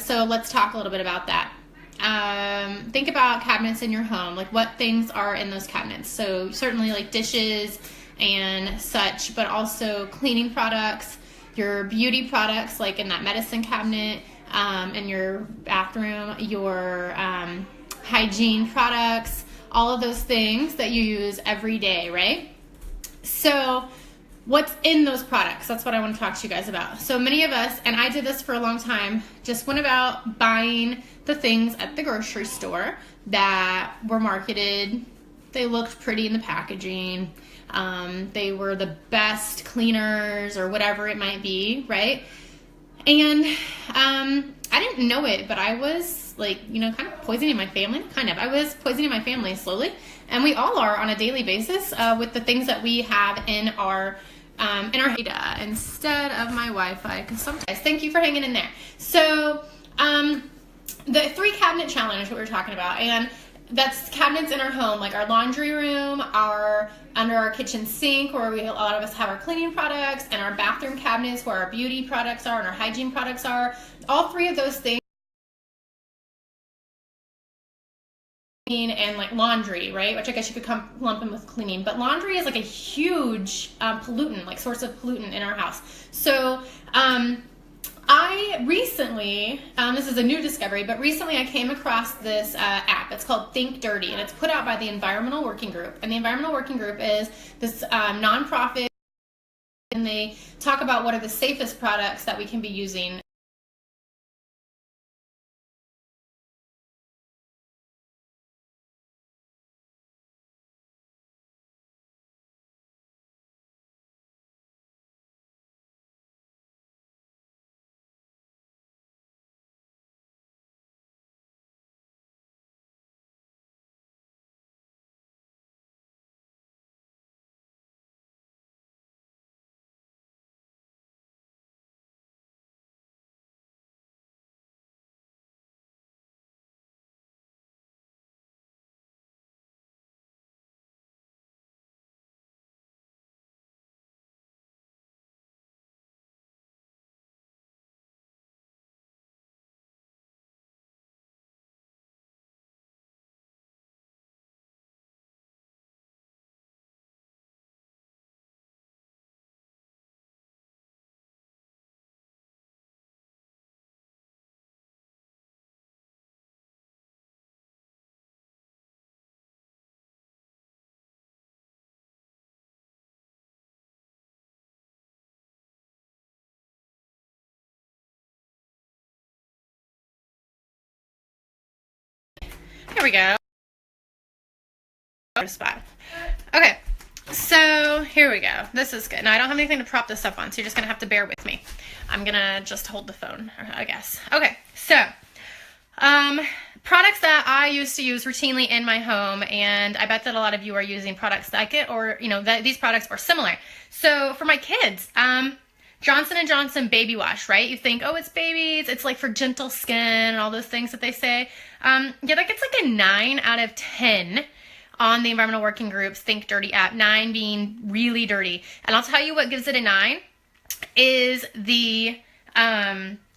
So let's talk a little bit about that. Think about cabinets in your home, like what things are in those cabinets. So certainly like dishes and such, but also cleaning products, your beauty products, like in that medicine cabinet, in your bathroom, your hygiene products, all of those things that you use every day, right? So what's in those products? That's what I want to talk to you guys about. So many of us, and I did this for a long time, just went about buying the things at the grocery store that were marketed. They looked pretty in the packaging. They were the best cleaners or whatever it might be, right? And I didn't know it, but I was like, kind of poisoning my family. I was poisoning my family slowly. And we all are on a daily basis with the things that we have in our data instead of my Wi-Fi. Because sometimes, thank you for hanging in there. So the 3 cabinet challenge what we're talking about, and that's cabinets in our home, like our laundry room, under our kitchen sink, where a lot of us have our cleaning products, and our bathroom cabinets where our beauty products are and our hygiene products are. All 3 of those things. And like laundry, right? Which I guess you could lump in with cleaning, but laundry is like a huge pollutant, like source of pollutant in our house. So I recently, this is a new discovery, but recently I came across this app. It's called Think Dirty, and it's put out by the Environmental Working Group. And the Environmental Working Group is this nonprofit, and they talk about what are the safest products that we can be using. Here we go. Spot. Okay, so here we go. This is good. Now I don't have anything to prop this up on, so you're just gonna have to bear with me. I'm gonna just hold the phone, I guess. Okay, so products that I used to use routinely in my home, and I bet that a lot of you are using products like it, or these products are similar. So for my kids, Johnson & Johnson baby wash, right? You think, oh, it's babies, it's like for gentle skin and all those things that they say. Yeah, that gets like a 9 out of 10 on the Environmental Working Group's Think Dirty app, 9 being really dirty. And I'll tell you what gives it a 9 is the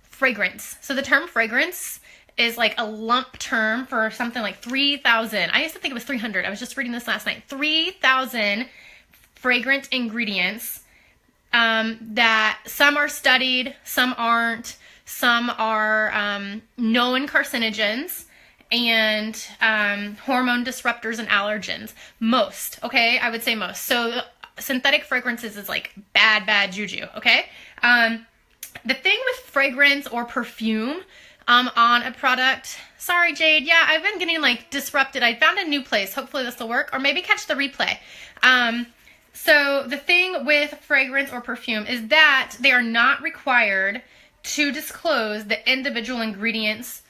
fragrance. So the term fragrance is like a lump term for something like 3,000. I used to think it was 300. I was just reading this last night. 3,000 fragrant ingredients that some are studied, some aren't, some are known carcinogens and hormone disruptors and allergens. Most, okay? I would say most. So synthetic fragrances is like bad juju, okay? The thing with fragrance or perfume on a product, sorry Jade, yeah, I've been getting like disrupted. I found a new place. Hopefully this will work, or maybe catch the replay. So the thing with fragrance or perfume is that they are not required to disclose the individual ingredients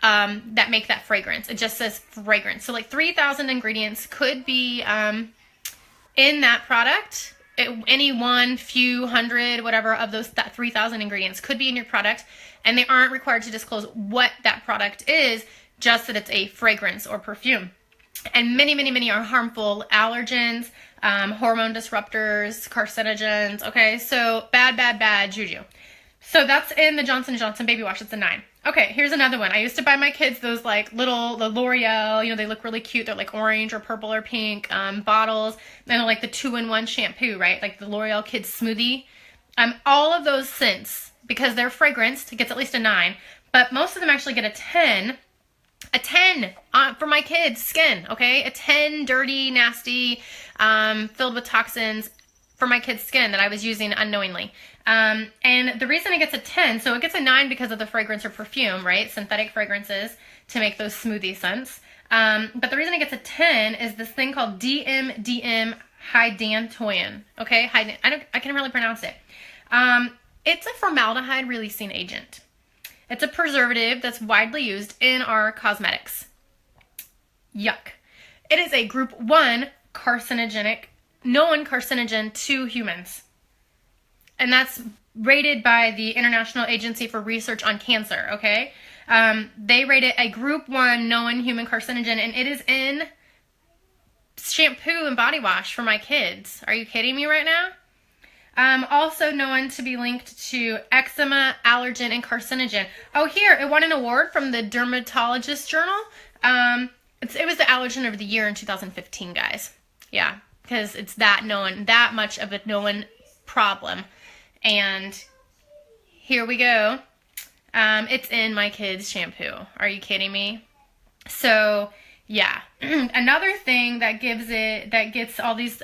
that make that fragrance. It just says fragrance. So like 3,000 ingredients could be in that product. Any one, few, hundred, whatever of those 3,000 ingredients could be in your product, and they aren't required to disclose what that product is, just that it's a fragrance or perfume. And many are harmful. Allergens, hormone disruptors, carcinogens. Okay, so bad juju. So that's in the Johnson & Johnson Baby Wash. It's a 9. Okay, here's another one. I used to buy my kids those like the L'Oreal, they look really cute. They're like orange or purple or pink bottles. And like the 2-in-1 shampoo, right? Like the L'Oreal Kids Smoothie. All of those scents, because they're fragranced, it gets at least a 9. But most of them actually get a 10. A 10 for my kids' skin, okay? A 10 dirty, nasty, filled with toxins for my kids' skin that I was using unknowingly. And the reason it gets a 10, so it gets a 9 because of the fragrance or perfume, right? Synthetic fragrances to make those smoothie scents. But the reason it gets a 10 is this thing called DMDM hydantoin, okay? I can really pronounce it. It's a formaldehyde releasing agent. It's a preservative that's widely used in our cosmetics. Yuck. It is a group 1 carcinogenic, known carcinogen to humans. And that's rated by the International Agency for Research on Cancer, okay? They rate it a group 1 known human carcinogen, and it is in shampoo and body wash for my kids. Are you kidding me right now? Also known to be linked to eczema, allergen, and carcinogen. Oh, here, it won an award from the Dermatologist Journal. It was the Allergen of the Year in 2015, guys. Yeah, because it's that much of a known problem. And here we go. It's in my kids' shampoo. Are you kidding me? So, yeah. Another thing that gets all these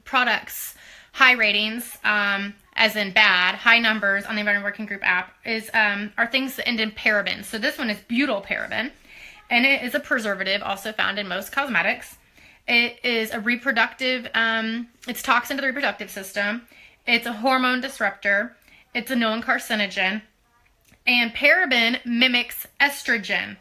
products high ratings, as in bad, high numbers on the Environment Working Group app, are things that end in paraben. So this one is butylparaben, and it is a preservative also found in most cosmetics. It is a reproductive, it's toxin to the reproductive system. It's a hormone disruptor. It's a known carcinogen. And paraben mimics estrogen.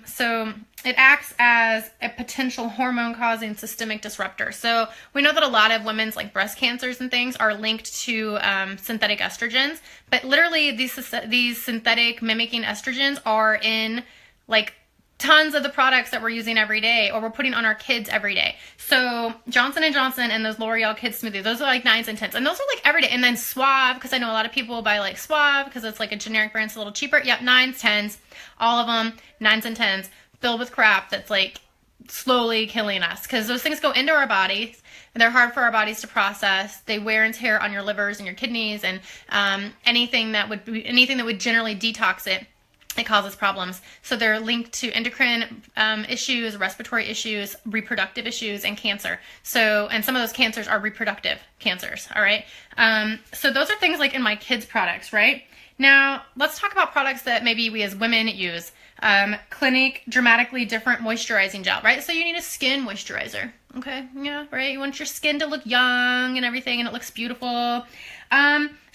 So it acts as a potential hormone-causing systemic disruptor. So we know that a lot of women's like breast cancers and things are linked to synthetic estrogens, but literally these synthetic mimicking estrogens are in like tons of the products that we're using every day or we're putting on our kids every day. So Johnson & Johnson and those L'Oreal Kids Smoothie, those are like 9s and 10s. And those are like every day. And then Suave, because I know a lot of people buy like Suave because it's like a generic brand, it's a little cheaper. Yep, 9s, 10s, all of them, 9s and 10s, filled with crap that's like slowly killing us. Because those things go into our bodies. And they're hard for our bodies to process. They wear and tear on your livers and your kidneys and anything that would generally detox it. It causes problems. So they're linked to endocrine issues, respiratory issues, reproductive issues, and cancer. So, and some of those cancers are reproductive cancers, all right? So those are things like in my kids' products, right? Now, let's talk about products that maybe we as women use. Clinique Dramatically Different Moisturizing Gel, right? So you need a skin moisturizer, okay? Yeah, right? You want your skin to look young and everything, and it looks beautiful.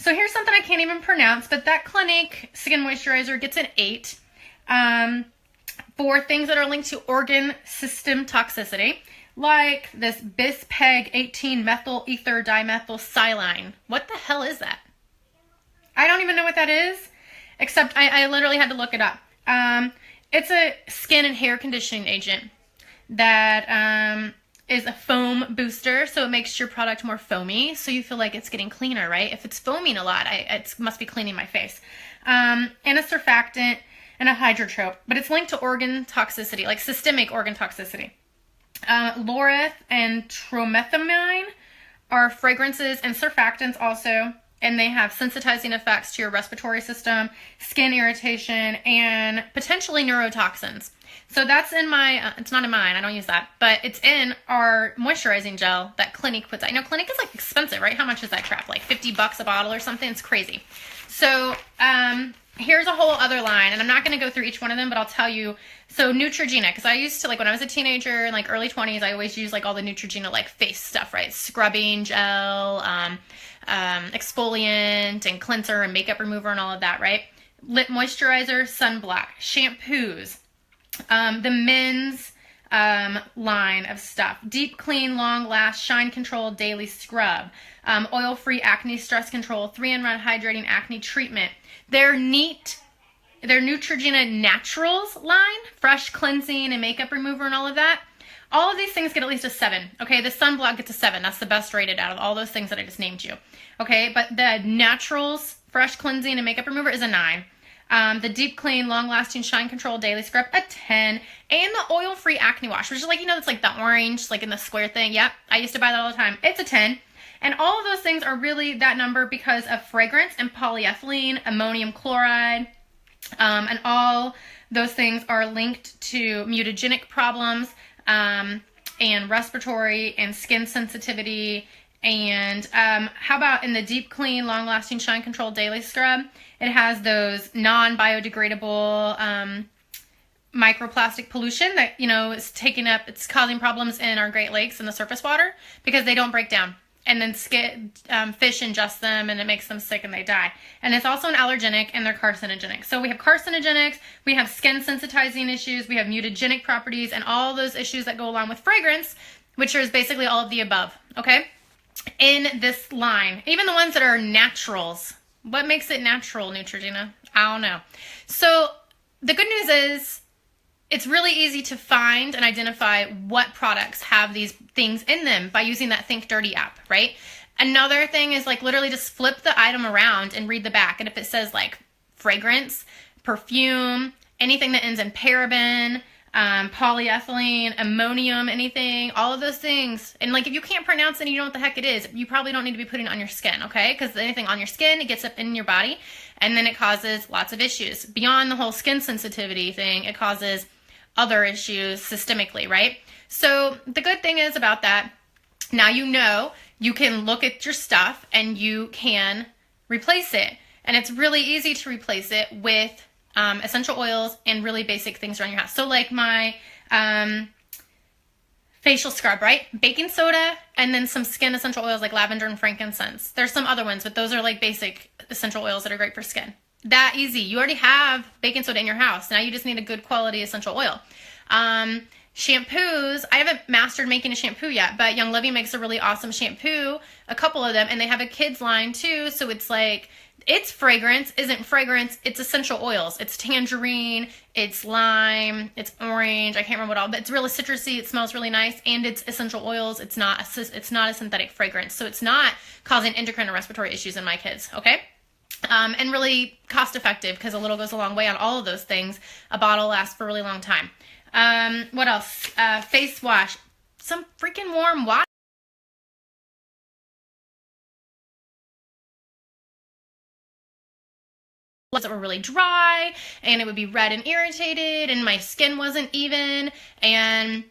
So here's something I can't even pronounce, but that Clinique skin moisturizer gets an 8 for things that are linked to organ system toxicity, like this Bispeg 18-methyl ether dimethylsilane. What the hell is that? I don't even know what that is, except I literally had to look it up. It's a skin and hair conditioning agent that is a foam booster, so it makes your product more foamy, so you feel like it's getting cleaner, right? If it's foaming a lot, it must be cleaning my face. And a surfactant and a hydrotrope, but it's linked to organ toxicity, like systemic organ toxicity. Laureth and tromethamine are fragrances and surfactants also, and they have sensitizing effects to your respiratory system, skin irritation, and potentially neurotoxins. So that's in my, it's not in mine, I don't use that, but it's in our moisturizing gel that Clinique puts out. I know Clinique is like expensive, right? How much is that crap? Like $50 a bottle or something? It's crazy. So here's a whole other line, and I'm not going to go through each one of them, but I'll tell you. So Neutrogena, because I used to, like when I was a teenager in like early 20s, I always used like all the Neutrogena like face stuff, right? Scrubbing gel, exfoliant and cleanser and makeup remover and all of that, right? Lip moisturizer, sunblock, shampoos, the men's line of stuff. Deep Clean, Long Last, Shine Control, Daily Scrub, Oil-Free Acne Stress Control, 3-in-1 Hydrating Acne Treatment. Their Neutrogena Naturals line, fresh cleansing and makeup remover and all of that. All of these things get at least a 7. Okay, the sunblock gets a 7. That's the best rated out of all those things that I just named you. Okay, but the Naturals fresh cleansing and makeup remover is a 9. The Deep Clean Long Lasting Shine Control Daily Scrub, a 10. And the Oil Free Acne Wash, which is like, you know, it's like the orange, like in the square thing. Yep, I used to buy that all the time. It's a 10. And all of those things are really that number because of fragrance and polyethylene, ammonium chloride, and all those things are linked to mutagenic problems, and respiratory and skin sensitivity. And how about in the Deep Clean Long Lasting Shine Control Daily Scrub, it has those non-biodegradable microplastic pollution that, you know, is taking up, it's causing problems in our Great Lakes and the surface water because they don't break down. And then fish ingest them and it makes them sick and they die. And it's also an allergenic and they're carcinogenic. So we have carcinogenics, we have skin sensitizing issues, we have mutagenic properties, and all those issues that go along with fragrance, which is basically all of the above, okay? In this line, even the ones that are naturals. What makes it natural, Neutrogena? I don't know. So the good news is it's really easy to find and identify what products have these things in them by using that Think Dirty app, right? Another thing is like literally just flip the item around and read the back. And if it says like fragrance, perfume, anything that ends in paraben, polyethylene, ammonium, anything, all of those things. And like if you can't pronounce it and you know what the heck it is, you probably don't need to be putting it on your skin, okay? Because anything on your skin, it gets up in your body and then it causes lots of issues. Beyond the whole skin sensitivity thing, it causes other issues systemically, right? So the good thing is about that, now you know you can look at your stuff and you can replace it. And it's really easy to replace it with essential oils and really basic things around your house. So like my facial scrub, right? Baking soda and then some skin essential oils like lavender and frankincense. There's some other ones, but those are like basic essential oils that are great for skin. That easy. You already have baking soda in your house. Now you just need a good quality essential oil. Shampoos, I haven't mastered making a shampoo yet, but Young Living makes a really awesome shampoo, a couple of them, and they have a kids line too. So it's like, it's fragrance, isn't fragrance, it's essential oils. It's tangerine, it's lime, it's orange, I can't remember what all, but it's really citrusy, it smells really nice, and it's essential oils. It's not a synthetic fragrance. So it's not causing endocrine or respiratory issues in my kids, okay? And really cost effective because a little goes a long way on all of those things. A bottle lasts for a really long time. What else? Face wash. Some freaking warm water. That were really dry and it would be red and irritated and my skin wasn't even, and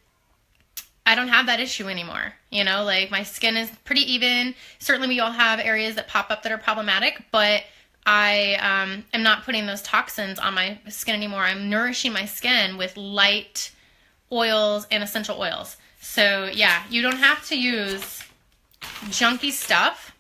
I don't have that issue anymore. You know, like my skin is pretty even. Certainly we all have areas that pop up that are problematic, but I am not putting those toxins on my skin anymore. I'm nourishing my skin with light oils and essential oils. So yeah, you don't have to use junky stuff.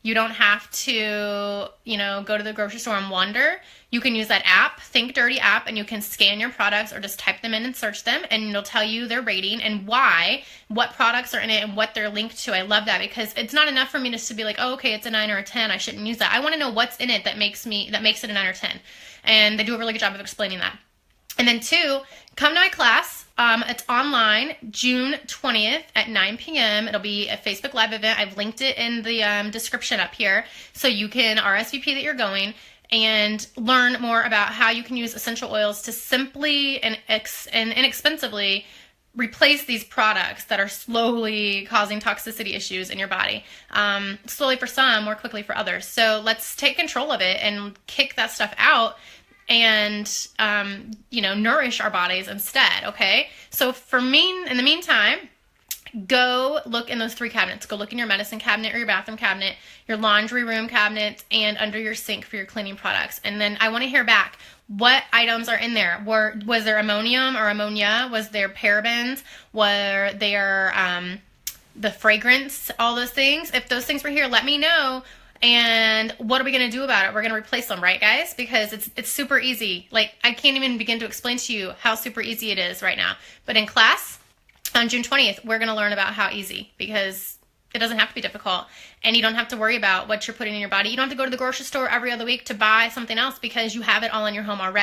You don't have to, you know, go to the grocery store and wander. You can use that app, Think Dirty app, and you can scan your products or just type them in and search them, and it'll tell you their rating and why, what products are in it and what they're linked to. I love that because it's not enough for me just to be like, oh, okay, it's a 9 or a 10. I shouldn't use that. I want to know what's in it that makes it a 9 or 10. And they do a really good job of explaining that. And then 2, come to my class. It's online, June 20th at 9 p.m. It'll be a Facebook Live event. I've linked it in the description up here, so you can RSVP that you're going and learn more about how you can use essential oils to simply and inexpensively replace these products that are slowly causing toxicity issues in your body. Slowly for some, more quickly for others. So let's take control of it and kick that stuff out and, you know, nourish our bodies instead, okay? So for me, in the meantime, go look in those 3 cabinets. Go look in your medicine cabinet or your bathroom cabinet, your laundry room cabinet, and under your sink for your cleaning products. And then I want to hear back what items are in there. Was there ammonium or ammonia? Was there parabens? Were there the fragrance? All those things? If those things were here, let me know. And what are we going to do about it? We're going to replace them, right, guys? Because it's super easy. Like, I can't even begin to explain to you how super easy it is right now. But in class, on June 20th, we're going to learn about how easy, because it doesn't have to be difficult. And you don't have to worry about what you're putting in your body. You don't have to go to the grocery store every other week to buy something else because you have it all in your home already.